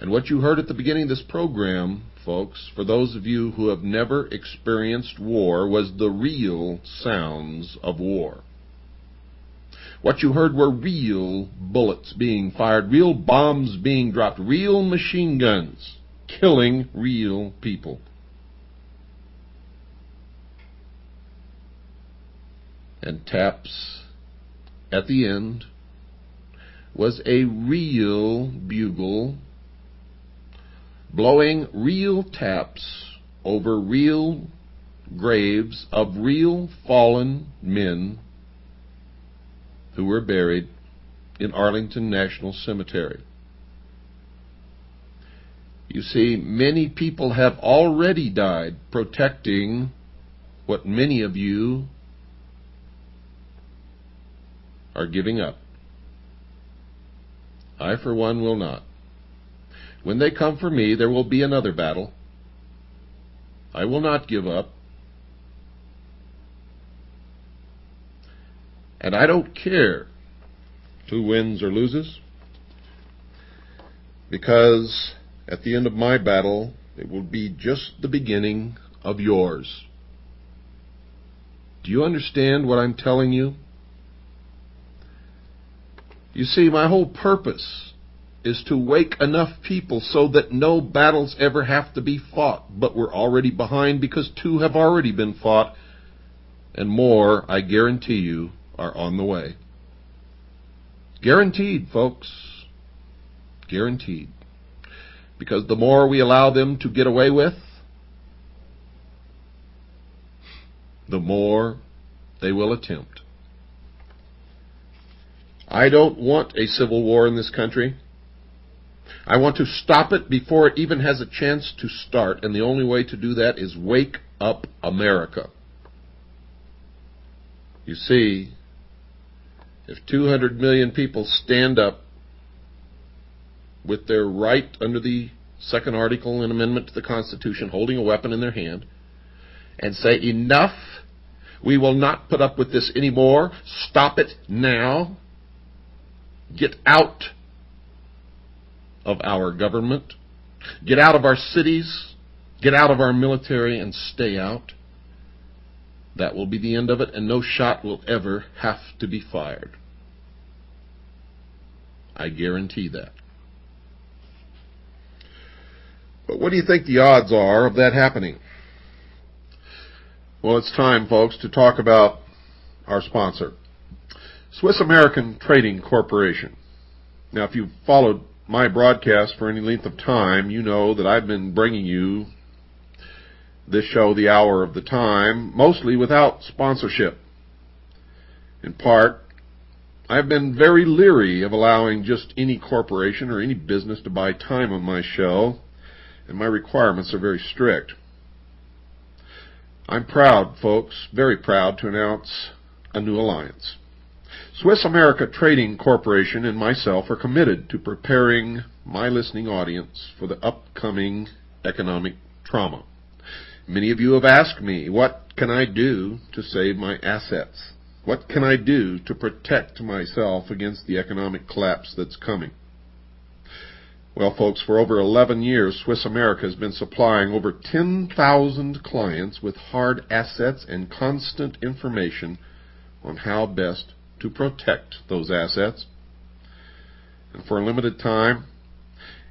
And what you heard at the beginning of this program, folks, for those of you who have never experienced war, was the real sounds of war. What you heard were real bullets being fired, real bombs being dropped, real machine guns killing real people. And taps at the end was a real bugle blowing real taps over real graves of real fallen men who were buried in Arlington National Cemetery. You see, many people have already died protecting what many of you are giving up. I, for one, will not. When they come for me, there will be another battle. I will not give up. And I don't care who wins or loses, because at the end of my battle, it will be just the beginning of yours. Do you understand what I'm telling you? You see, my whole purpose is to wake enough people so that no battles ever have to be fought, but we're already behind because 2 have already been fought, and more, I guarantee you, are on the way. Guaranteed, folks. Guaranteed. Because the more we allow them to get away with, the more they will attempt. I don't want a civil war in this country. I want to stop it before it even has a chance to start, and the only way to do that is wake up America. You see, if 200 million people stand up with their right under the second article and amendment to the Constitution, holding a weapon in their hand, and say, enough, we will not put up with this anymore, stop it now, get out of our government, get out of our cities, get out of our military, and stay out, that will be the end of it, and no shot will ever have to be fired. I guarantee that. But what do you think the odds are of that happening? Well, it's time, folks, to talk about our sponsor, Swiss American Trading Corporation. Now, if you've followed my broadcast for any length of time, you know that I've been bringing you this show, The Hour of the Time, mostly without sponsorship. In part, I've been very leery of allowing just any corporation or any business to buy time on my show, and my requirements are very strict. I'm proud, folks, very proud to announce a new alliance. Swiss America Trading Corporation and myself are committed to preparing my listening audience for the upcoming economic trauma. Many of you have asked me, what can I do to save my assets? What can I do to protect myself against the economic collapse that's coming? Well, folks, for over 11 years, Swiss America has been supplying over 10,000 clients with hard assets and constant information on how best to protect those assets. And for a limited time,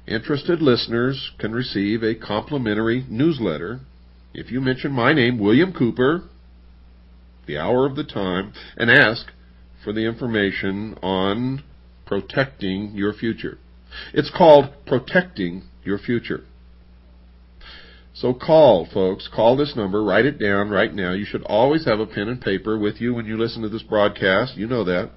interested listeners can receive a complimentary newsletter if you mention my name, William Cooper, The Hour of the Time, and ask for the information on protecting your future. It's called Protecting Your Future. So call, folks. Call this number. Write it down right now. You should always have a pen and paper with you when you listen to this broadcast. You know that.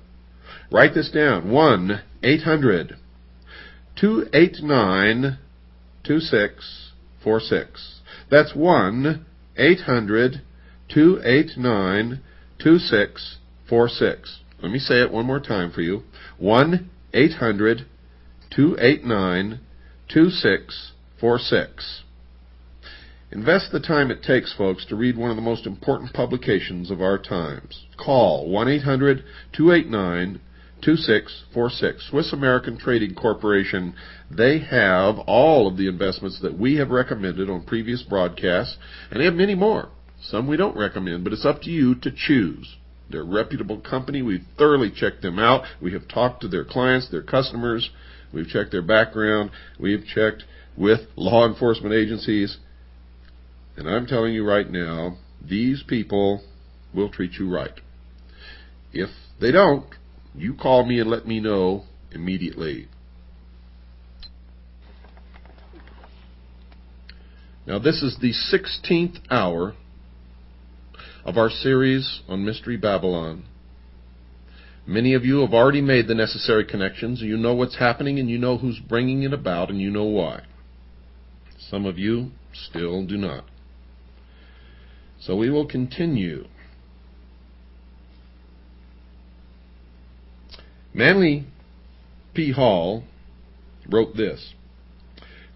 Write this down. 1-800-289-2646. That's 1-800-289-2646. Let me say it one more time for you. 1-800-289-2646. Invest the time it takes, folks, to read one of the most important publications of our times. Call 1-800-289-2646 pt2.mp4. Swiss American Trading Corporation, they have all of the investments that we have recommended on previous broadcasts, and they have many more. Some we don't recommend, but it's up to you to choose. They're a reputable company. We've thoroughly checked them out. We have talked to their clients, their customers. We've checked their background. We've checked with law enforcement agencies. And I'm telling you right now, these people will treat you right. If they don't, you call me and let me know immediately. Now, this is the 16th hour of our series on Mystery Babylon. Many of you have already made the necessary connections. You know what's happening, and you know who's bringing it about, and you know why. Some of you still do not. So we will continue. Manly P. Hall wrote this,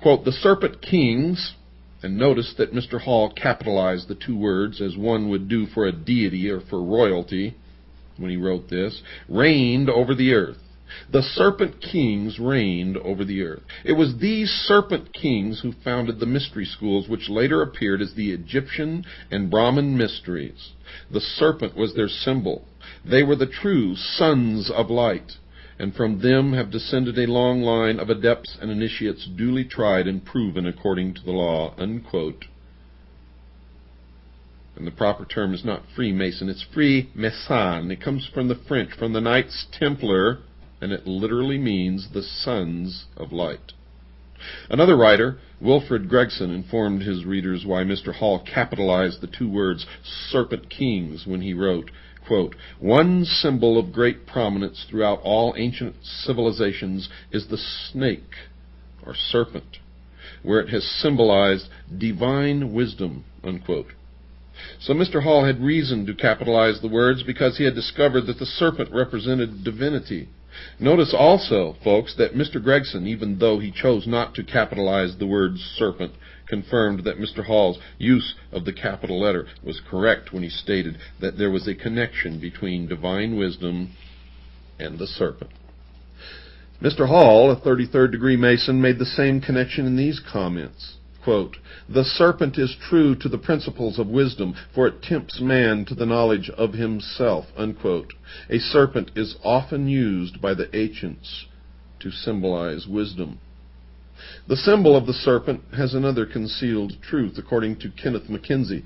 quote, "The Serpent Kings," and notice that Mr. Hall capitalized the two words as one would do for a deity or for royalty when he wrote this, "reigned over the earth." The Serpent Kings reigned over the earth. It was these Serpent Kings who founded the mystery schools, which later appeared as the Egyptian and Brahmin mysteries. The serpent was their symbol. They were the true sons of light, and from them have descended a long line of adepts and initiates duly tried and proven according to the law, unquote. And the proper term is not Freemason, it's Freemason. It comes from the French, from the Knights Templar, and it literally means the sons of light. Another writer, Wilfred Gregson, informed his readers why Mr. Hall capitalized the two words Serpent Kings when he wrote, quote, "One symbol of great prominence throughout all ancient civilizations is the snake, or serpent, where it has symbolized divine wisdom," unquote. So Mr. Hall had reason to capitalize the words because he had discovered that the serpent represented divinity. Notice also, folks, that Mr. Gregson, even though he chose not to capitalize the word serpent, confirmed that Mr. Hall's use of the capital letter was correct when he stated that there was a connection between divine wisdom and the serpent. Mr. Hall, a 33rd degree Mason, made the same connection in these comments. Quote, "The serpent is true to the principles of wisdom, for it tempts man to the knowledge of himself," unquote. A serpent is often used by the ancients to symbolize wisdom. The symbol of the serpent has another concealed truth, according to Kenneth Mackenzie,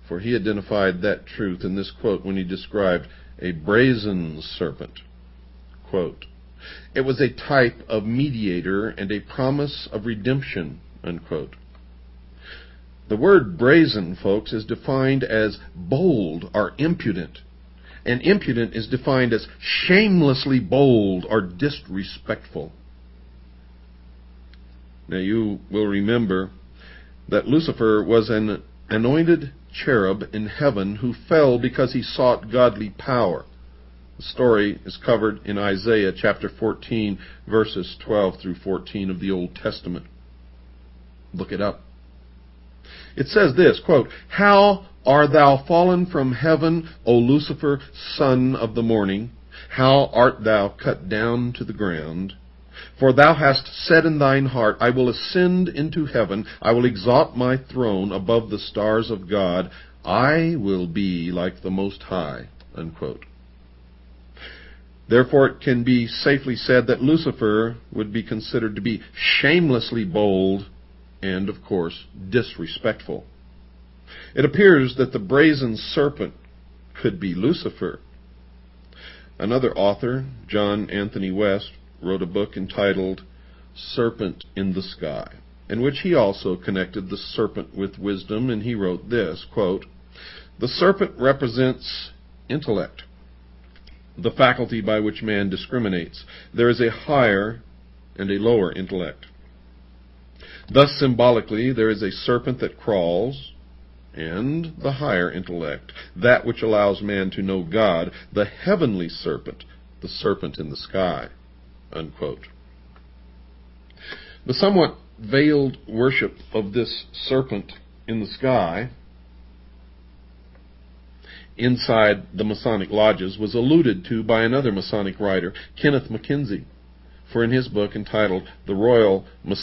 for he identified that truth in this quote when he described a brazen serpent. Quote, "It was a type of mediator and a promise of redemption," unquote. The word brazen, folks, is defined as bold or impudent, and impudent is defined as shamelessly bold or disrespectful. Now you will remember that Lucifer was an anointed cherub in heaven who fell because he sought godly power. The story is covered in Isaiah chapter 14, verses 12 through 14 of the Old Testament. Look it up. It says this, quote, "How art thou fallen from heaven, O Lucifer, son of the morning? How art thou cut down to the ground? For thou hast said in thine heart, I will ascend into heaven, I will exalt my throne above the stars of God, I will be like the Most High," unquote. Therefore it can be safely said that Lucifer would be considered to be shamelessly bold and, of course, disrespectful. It appears that the brazen serpent could be Lucifer. Another author, John Anthony West, wrote a book entitled Serpent in the Sky, in which he also connected the serpent with wisdom, and he wrote this, quote, "The serpent represents intellect, the faculty by which man discriminates. There is a higher and a lower intellect. Thus, symbolically, there is a serpent that crawls, and the higher intellect, that which allows man to know God, the heavenly serpent, the serpent in the sky," unquote. The somewhat veiled worship of this serpent in the sky inside the Masonic lodges was alluded to by another Masonic writer, Kenneth Mackenzie. For in his book entitled The Royal Masonic